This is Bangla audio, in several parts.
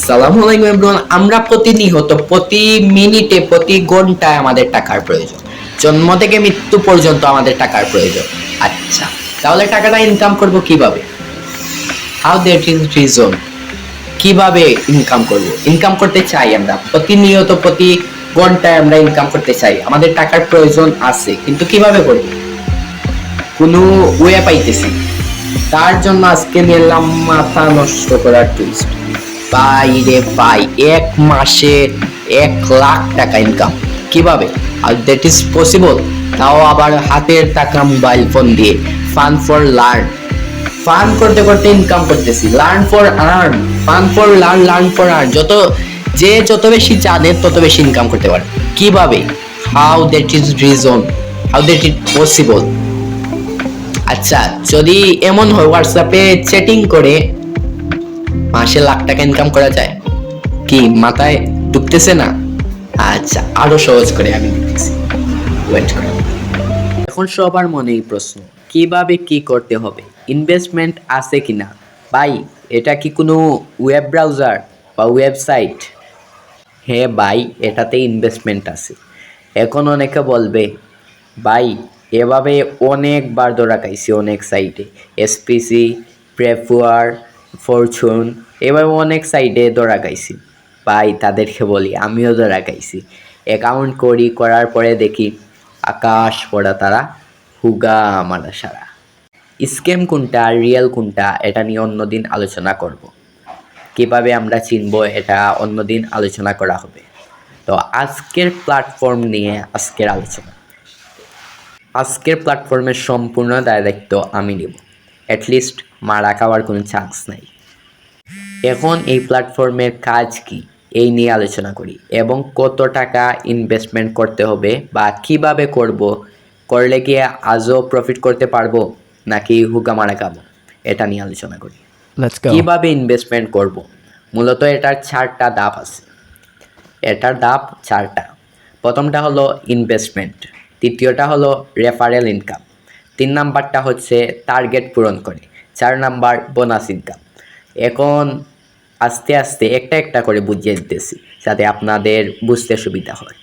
আসসালামু আলাইকুম এভরিওয়ান। আমরা প্রতিনিয়ত প্রতি মিনিটে প্রতি ঘন্টায় আমাদের টাকার প্রয়োজন। জন্ম থেকে মৃত্যু পর্যন্ত আমাদের টাকার প্রয়োজন। আচ্ছা, তাহলে টাকাটা ইনকাম করব কিভাবে? How that is reason. কিভাবে ইনকাম করব? ইনকাম করতে চাই, আমরা প্রতিনিয়ত প্রতি ঘন্টায় আমরা ইনকাম করতে চাই, আমাদের টাকার প্রয়োজন আছে, কিন্তু কিভাবে করব? কোনো ওয়ে পাইতেছি না। তার জন্য আজকে নিলাম মাথা নষ্ট করার টুইস্ট। ভাই রে ভাই, এক মাসে 1 লাখ টাকা ইনকাম কিভাবে? আর দ্যাট ইজ পসিবল, তাও আবার হাতের টাকা মোবাইল ফোন দিয়ে। ফান ফর লার্ন, ফান করতে করতে ইনকাম করতেছি। Learn for earn, fun for learn, learn for earn. যত বেশি জানে তত বেশি ইনকাম করতে পারে। কিভাবে? How that is reason, how that is possible. আচ্ছা, যদি এমন হয় হোয়াটসঅ্যাপে চ্যাটিং করে মাসে 1 লাখ টাকা ইনকাম করা যায়, কি মাথায় ঢুকতেছে না? আচ্ছা, আরো সহজ করে আমি দিতেছি, ওয়েট করো। এখন সবার মনেই প্রশ্ন, কিভাবে কি করতে হবে, ইনভেস্টমেন্ট আছে কিনা? ভাই, এটা কি কোনো ওয়েব ব্রাউজার বা ওয়েবসাইট? হ্যাঁ ভাই, এটাতে ইনভেস্টমেন্ট আছে। এখন অনেকে বলবে, ভাই এভাবে অনেকবার ধরা খাইছি অনেক সাইটে, এসপিসি, প্রেফুয়ার, ফরচুন, এভাবে অনেক সাইটে ধরা খাইছি। ভাই তাদেরকে বলি, আমিও ধরা খাইছি। অ্যাকাউন্ট করার পরে দেখি আকাশ পড়া তারা, হুগা মারা সারা। স্ক্যাম কোনটা রিয়েল কোনটা, এটা নিয়ে অন্যদিন আলোচনা করব। কিভাবে আমরা চিনব, এটা অন্যদিন আলোচনা করা হবে। তো আজকের প্ল্যাটফর্ম নিয়ে আজকের আলোচনা। আজকের প্ল্যাটফর্মের সম্পূর্ণ দায়িত্ব আমি নেব, অ্যাটলিস্ট মারা খাওয়ার কোনো চান্স নাই। এখন এই প্ল্যাটফর্মের কাজ কি, এই নিয়ে আলোচনা করি, এবং কত টাকা ইনভেস্টমেন্ট করতে হবে বা কিভাবে করব, করলে কি আজও প্রফিট করতে পারবো নাকি হুকা মারা খাবো, এটা নিয়ে আলোচনা করি। কিভাবে ইনভেস্টমেন্ট করব? মূলত এটার 4টা ধাপ আছে। এটার ধাপ 4টা। প্রথমটা হলো ইনভেস্টমেন্ট, দ্বিতীয়টা হলো রেফারেল ইনকাম, 3 নাম্বারটা হচ্ছে টার্গেট পূরণ করে, 4 নাম্বার বোনাস ইনকাম। এখন আস্তে আস্তে একটা একটা করে বুঝিয়ে দিতেছি যাতে আপনাদের বুঝতে সুবিধা হয়।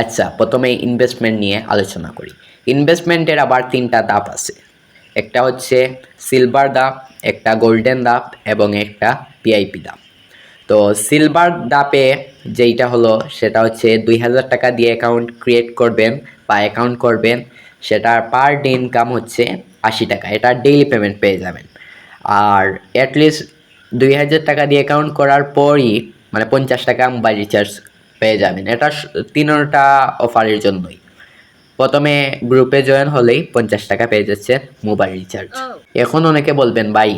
আচ্ছা, প্রথমে ইনভেস্টমেন্ট নিয়ে আলোচনা করি। ইনভেস্টমেন্টের আবার 3টা ধাপ আছে। একটা হচ্ছে সিলভার ধাপ, একটা গোল্ডেন ধাপ এবং একটা ভিআইপি ধাপ। তো সিলভার ধাপে যেইটা হলো সেটা হচ্ছে 2000 টাকা দিয়ে অ্যাকাউন্ট ক্রিয়েট করবেন বা অ্যাকাউন্ট করবেন, সেটার পার ডে ইনকাম হচ্ছে 80 টাকা, এটা ডেইলি পেমেন্ট পেয়ে যাবেন। আর অ্যাটলিস্ট 2000 টাকা দিয়ে অ্যাকাউন্ট করার পরই মানে 50 টাকা মোবাইল রিচার্জ পেয়ে যাবেন। এটা 3টা অফারের জন্যই। প্রথমে গ্রুপে জয়েন হলেই 50 টাকা পেয়ে যাচ্ছে মোবাইল রিচার্জ। এখন অনেকে বলবেন, ভাই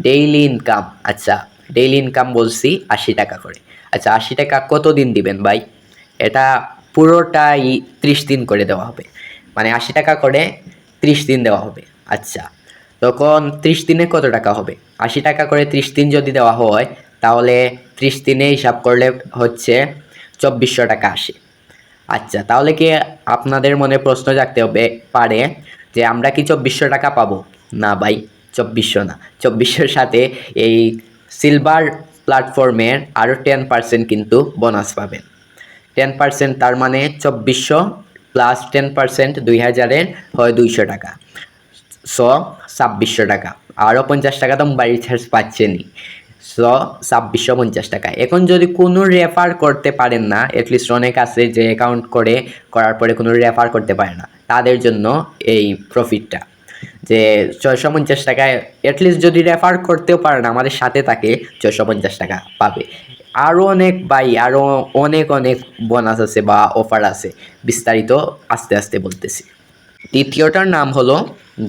ডেইলি ইনকাম, আচ্ছা ডেইলি ইনকাম বলছি 80 টাকা করে, আচ্ছা 80 টাকা কত দিন দিবেন ভাই? এটা পুরোটাই 30 দিন করে দেওয়া হবে, মানে 80 টাকা করে 30 দিন দেওয়া হবে। আচ্ছা, তখন 30 দিনে কত টাকা হবে? 80 টাকা করে 30 দিন যদি দেওয়া হয়, তাহলে 30 দিনে হিসাব করলে হচ্ছে 2400 টাকা আসে। আচ্ছা, তাহলে কি আপনাদের মনে প্রশ্ন জাগতে পারে যে আমরা কি 2400 টাকা পাবো? না ভাই, 2400 না, 2400-র সাথে এই সিলভার প্ল্যাটফর্মের আরও 10% কিন্তু বোনাস পাবেন। 10%, তার মানে 2400 প্লাস 10% 2000-এর হয় 200 টাকা, 2600 টাকা। আরও 50 টাকা তো মোবাইল রিচার্জ পাচ্ছেনই, 2650 টাকা। এখন যদি কোনো রেফার করতে পারেন না, অ্যাটলিস্ট অনেক আছে যে অ্যাকাউন্ট করার পরে কোনো রেফার করতে পারে না, তাদের জন্য এই প্রফিটটা যে 650 টাকায় অ্যাটলিস্ট যদি রেফার করতেও পারে না, আমাদের সাথে থাকে, 650 টাকা পাবে। আরও অনেক ভাই, আরও অনেক অনেক বোনাস আছে বা অফার আছে, বিস্তারিত আস্তে আস্তে বলতেছি। দ্বিতীয়টার নাম হলো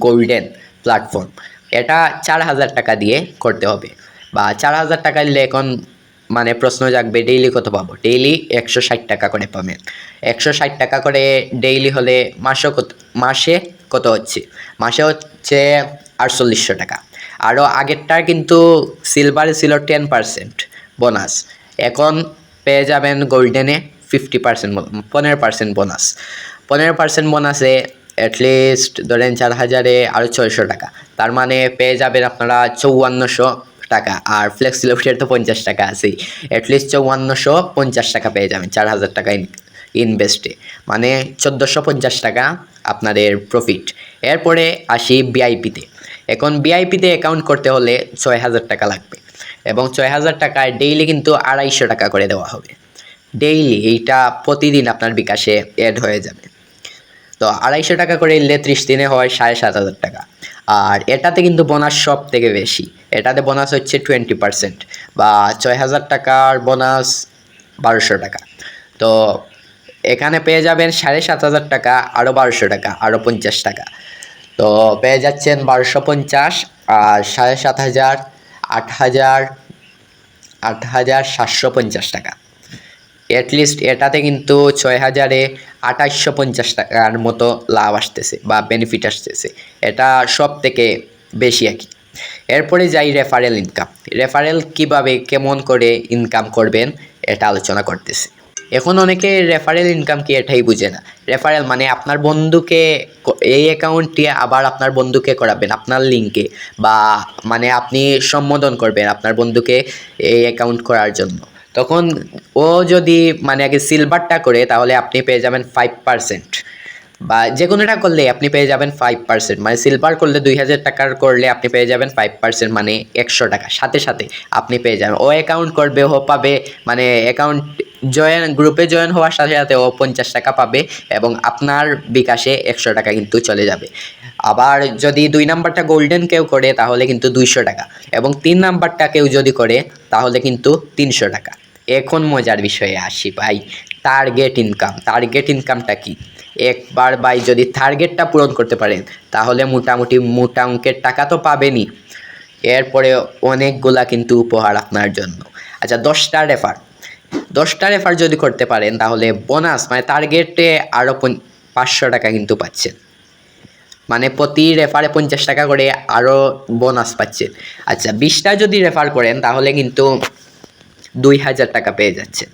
গোল্ডেন প্ল্যাটফর্ম। এটা 4000 টাকা দিয়ে করতে হবে, বা 4000 টাকা দিলে এখন মানে প্রশ্ন জাগবে ডেইলি কত পাবো? ডেইলি 160 টাকা করে পাবেন। 160 টাকা করে ডেইলি হলে মাসে কত হচ্ছে? মাসে হচ্ছে 4800 টাকা। আরও আগেরটার কিন্তু সিলভারে ছিল 10% বোনাস, এখন পেয়ে যাবেন গোল্ডেনে 50%, 15% বোনাস। 15% বোনাসে অ্যাটলিস্ট ধরেন 4000-এ আরও 600 টাকা, তার মানে পেয়ে যাবেন আপনারা 5400 টাকা, আর ফ্লেক্সি অফিসের তো 50 টাকা আছেই, অ্যাটলিস্ট 5450 টাকা পেয়ে যাবেন 4000 টাকা ইনভেস্টে, মানে 1450 টাকা আপনাদের প্রফিট। এরপরে আসি ভিআইপিতে। এখন ভিআইপিতে অ্যাকাউন্ট করতে হলে 6000 টাকা লাগবে, এবং 6000 টাকায় ডেইলি কিন্তু 250 টাকা করে দেওয়া হবে ডেইলি। এইটা প্রতিদিন আপনার বিকাশে অ্যাড হয়ে যাবে। তো 250 টাকা করে নিলে 30 দিনে হয় 7500 টাকা। আর এটাতে কিন্তু বোনাস সব থেকে বেশি, এটাতে বোনাস হচ্ছে 20%, বা 6000 টাকার বোনাস 1200 টাকা। তো এখানে পেয়ে যাবেন 7500 টাকা, আরও 1200 টাকা, আরও 50 টাকা। তো পেয়ে যাচ্ছেন 1250 আর 7500, 8000, 8750 টাকা। অ্যাটলিস্ট এটাতে কিন্তু 6000-এ 2850 টাকার মতো লাভ আসতেছে বা বেনিফিট আসতেছে, এটা সব থেকে বেশি আর কি। এরপরে যাই রেফারেল ইনকাম। রেফারেল কিভাবে কেমন করে ইনকাম করবেন এটা আলোচনা করতেছি। এখন অনেকে রেফারেল ইনকাম কি এটাই বুঝে না। রেফারেল মানে আপনার বন্ধুকে এই অ্যাকাউন্টটি আবার আপনার বন্ধুকে করাবেন আপনার লিঙ্কে, বা মানে আপনি সম্বোধন করবেন আপনার বন্ধুকে এই অ্যাকাউন্ট করার জন্য। তখন ও যদি মানে আগে সিলভারটা করে তাহলে আপনি পেয়ে যাবেন 5%, বা যে কোনোটা করলে আপনি পেয়ে যাবেন 5%। মানে সিলভার করলে 2000 টাকার করলে আপনি পেয়ে যাবেন 5%, মানে 100 টাকা সাথে সাথে আপনি পেয়ে যাবেন। ও অ্যাকাউন্ট করবে, ও পাবে, মানে অ্যাকাউন্ট গ্রুপে জয়েন হওয়ার সাথে সাথে ও 50 টাকা পাবে, এবং আপনার বিকাশে 100 টাকা কিন্তু চলে যাবে। আবার যদি 2 নাম্বারটা গোল্ডেন কেউ করে তাহলে কিন্তু 200 টাকা, এবং 3 নাম্বারটা কেউ যদি করে তাহলে কিন্তু 300 টাকা। এখন মজার বিষয়ে আসি ভাই, টার্গেট ইনকাম। টার্গেট ইনকামটা কি? একবার ভাই যদি টার্গেটটা পূরণ করতে পারেন তাহলে মোটামুটি মোটা অঙ্কের টাকা তো পাবেনই, এরপরে অনেকগুলা কিন্তু উপহার আপনার জন্য। আচ্ছা, 10টা রেফার যদি করতে পারেন তাহলে বোনাস মানে টার্গেটে আরও 500 টাকা কিন্তু পাচ্ছেন, মানে প্রতি রেফারে 50 টাকা করে আরও বোনাস পাচ্ছেন। আচ্ছা, 20টা যদি রেফার করেন তাহলে কিন্তু 2000 টাকা পেয়ে যাচ্ছেন,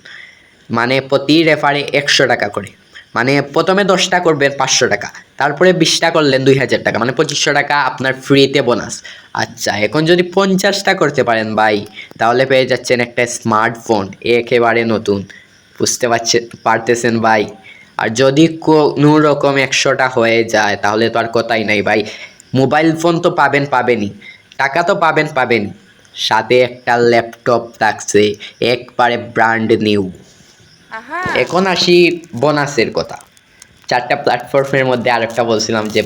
মানে প্রতি রেফারে 100 টাকা করে। মানে প্রথমে 10টা করবেন 500 টাকা, তারপরে 20টা করলেন 2000 টাকা, মানে 2500 টাকা আপনার ফ্রিতে বোনাস। আচ্ছা, এখন যদি 50টা করতে পারেন ভাই তাহলে পেয়ে যাচ্ছেন একটা স্মার্টফোন একেবারে নতুন। বুঝতে পারতেছেন ভাই? আর যদি কোনো রকম 100টা হয়ে যায় তাহলে তো আর কথাই নাই ভাই, মোবাইল ফোন তো পাবেনই, টাকা তো পাবেনই, সাথে একটা ল্যাপটপ থাকছে একবারে ব্র্যান্ড নিউ। এখন আসি বোনাসের কথা। 4টা প্ল্যাটফর্মের মধ্যে আরেকটা বলছিলাম যে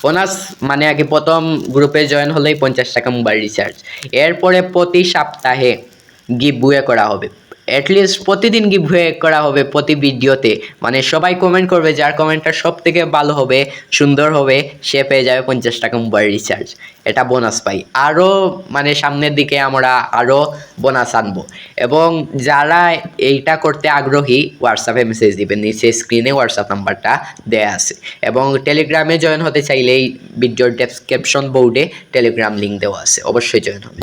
বোনাস মানে আগে প্রথম গ্রুপে জয়েন হলেই 50 টাকা মোবাইল রিচার্জ। এরপরে প্রতি সপ্তাহে গিভওয়ে করা হবে, অ্যাটলিস্ট প্রতিদিন গিভওয়ে করা হবে প্রতি ভিডিওতে। মানে সবাই কমেন্ট করবে, যার কমেন্টটা সব থেকে ভালো হবে, সুন্দর হবে, সে পেয়ে যাবে 50 টাকা মোবাইল রিচার্জ। এটা বোনাস পাই। আরও মানে সামনের দিকে আমরা আরও বোনাস আনবো, এবং যারা এইটা করতে আগ্রহী হোয়াটসঅ্যাপে মেসেজ দিবেন, নিচে স্ক্রিনে হোয়াটসঅ্যাপ নাম্বারটা দেয়া আছে। এবং টেলিগ্রামে জয়েন হতে চাইলেই ভিডিওর ডেসক্রিপশন বোর্ডে টেলিগ্রাম লিঙ্ক দেওয়া আছে, অবশ্যই জয়েন হবে।